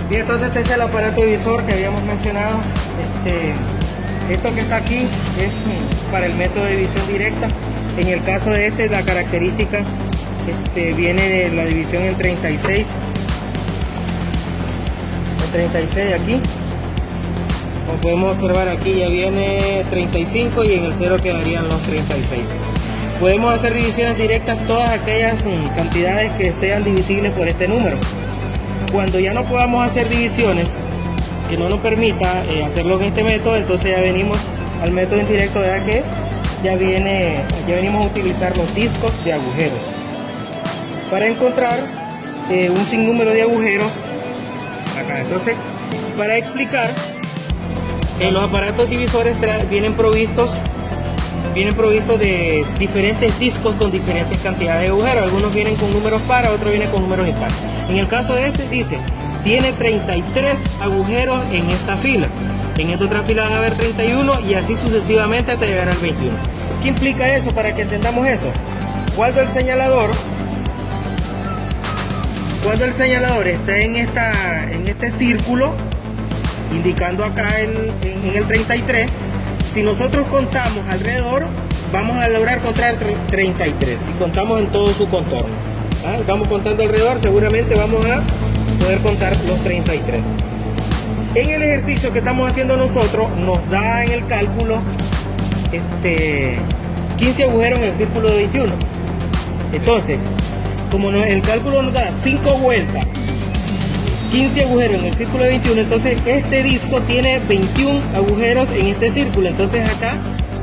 Bien, entonces este es el aparato divisor que habíamos mencionado. Esto que está aquí es para el método de división directa. En el caso de la característica viene de la división en 36. En 36 aquí. Como podemos observar, aquí ya viene 35 y en el 0 quedarían los 36. Podemos hacer divisiones directas todas aquellas cantidades que sean divisibles por este número. Cuando ya no podamos hacer divisiones que no nos permita hacerlo en este método, entonces ya venimos al método indirecto, ya que ya venimos a utilizar los discos de agujeros para encontrar un sinnúmero de agujeros acá. Entonces, para explicar, los aparatos divisores vienen provistos de diferentes discos con diferentes cantidades de agujeros. Algunos vienen con números pares, otros vienen con números impares. En el caso de dice, tiene 33 agujeros en esta fila. En esta otra fila van a haber 31 y así sucesivamente hasta llegar al 21. ¿Qué implica eso para que entendamos eso? Cuando el señalador está en este círculo, indicando acá en el 33, si nosotros contamos alrededor, vamos a lograr contar 33. Si contamos en todo su contorno, vamos contando alrededor, seguramente vamos a poder contar los 33. En el ejercicio que estamos haciendo nosotros, nos da en el cálculo 15 agujeros en el círculo de 21. Entonces, como el cálculo nos da 5 vueltas, 15 agujeros en el círculo de 21, entonces este disco tiene 21 agujeros en este círculo. Entonces acá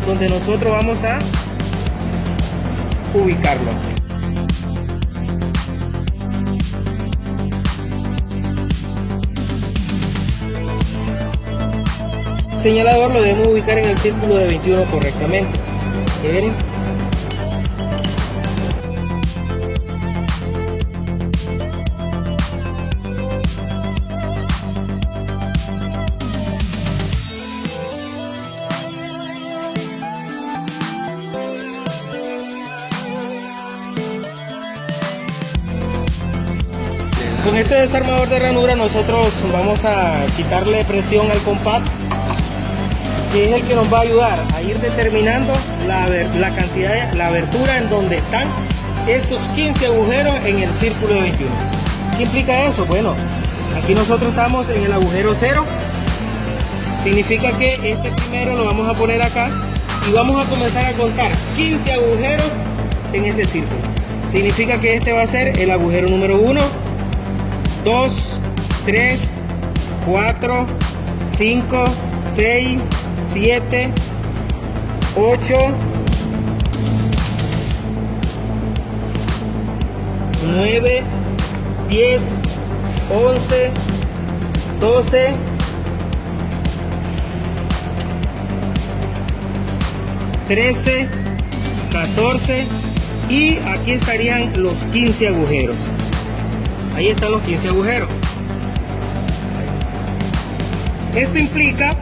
donde nosotros vamos a ubicarlo. El señalador lo debemos ubicar en el círculo de 21 correctamente. ¿Ven? Con este desarmador de ranura nosotros vamos a quitarle presión al compás, que es el que nos va a ayudar a ir determinando la cantidad, la abertura en donde están esos 15 agujeros en el círculo de 21. ¿Qué implica eso? Bueno, aquí nosotros estamos en el agujero 0. Significa que este primero lo vamos a poner acá y vamos a comenzar a contar 15 agujeros en ese círculo. Significa que este va a ser el agujero número 1, 2, 3, 4, 5, 6, 7, 8, 9, 10, 11, 12, 13, 14 y aquí estarían los 15 agujeros. Ahí están los 15 agujeros. Esto implica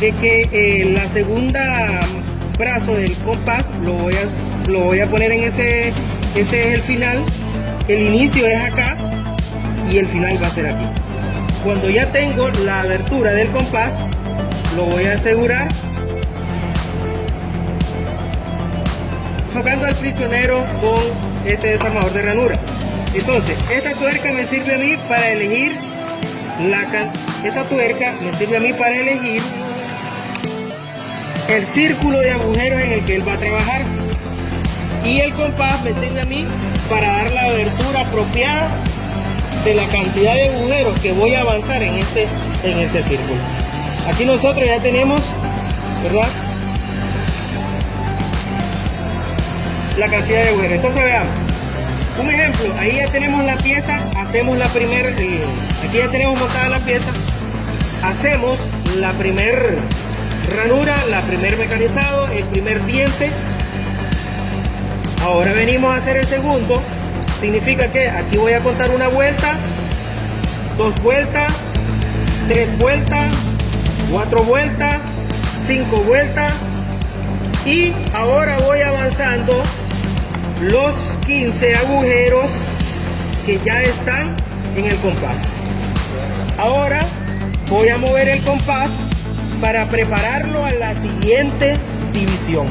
de que la segunda brazo del compás lo voy a poner en ese es el final. El inicio es acá y el final va a ser aquí. Cuando ya tengo la abertura del compás, lo voy a asegurar socando al prisionero con este desarmador de ranura. Entonces, esta tuerca me sirve a mí para elegir el círculo de agujeros en el que él va a trabajar, y el compás me sirve a mí para dar la abertura apropiada de la cantidad de agujeros que voy a avanzar en ese círculo. Aquí nosotros ya tenemos, ¿verdad?, la cantidad de agujeros. Entonces veamos un ejemplo. Ahí ya tenemos la pieza, hacemos la primera, aquí ya tenemos montada la pieza, hacemos la primer ranura, la primer mecanizado, el primer diente. Ahora venimos a hacer el segundo. Significa que aquí voy a contar una vuelta, 2 vueltas, 3 vueltas, 4 vueltas, 5 vueltas, y ahora voy avanzando los 15 agujeros que ya están en el compás. Ahora voy a mover el compás para prepararlo a la siguiente división.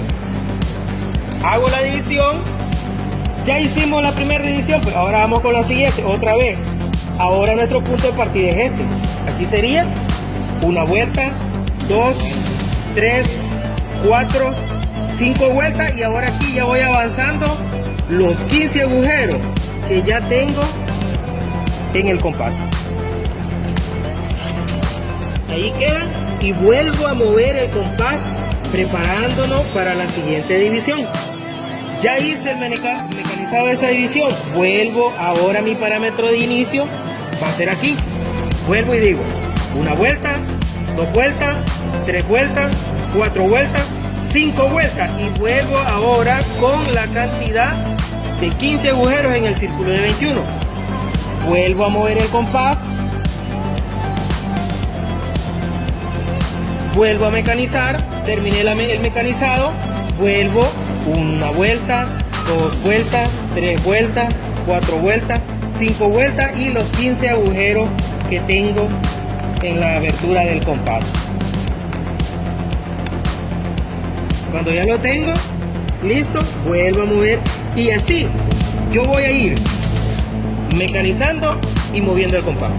Hago la división. Ya hicimos la primera división, pues ahora vamos con la siguiente, otra vez. Ahora nuestro punto de partida es este. Aquí sería una vuelta, 2, 3, 4, 5 vueltas, y ahora aquí ya voy avanzando los 15 agujeros que ya tengo en el compás. Ahí queda, y vuelvo a mover el compás preparándonos para la siguiente división. Ya hice el mecanizado de esa división. Vuelvo ahora a mi parámetro de inicio, va a ser aquí. Vuelvo y digo una vuelta, 2 vueltas, 3 vueltas, 4 vueltas, 5 vueltas, y vuelvo ahora con la cantidad de 15 agujeros en el círculo de 21. Vuelvo a mover el compás, vuelvo a mecanizar, terminé el mecanizado, vuelvo una vuelta, 2 vueltas, 3 vueltas, 4 vueltas, 5 vueltas y los 15 agujeros que tengo en la abertura del compás. Cuando ya lo tengo listo, vuelvo a mover, y así yo voy a ir mecanizando y moviendo el compás.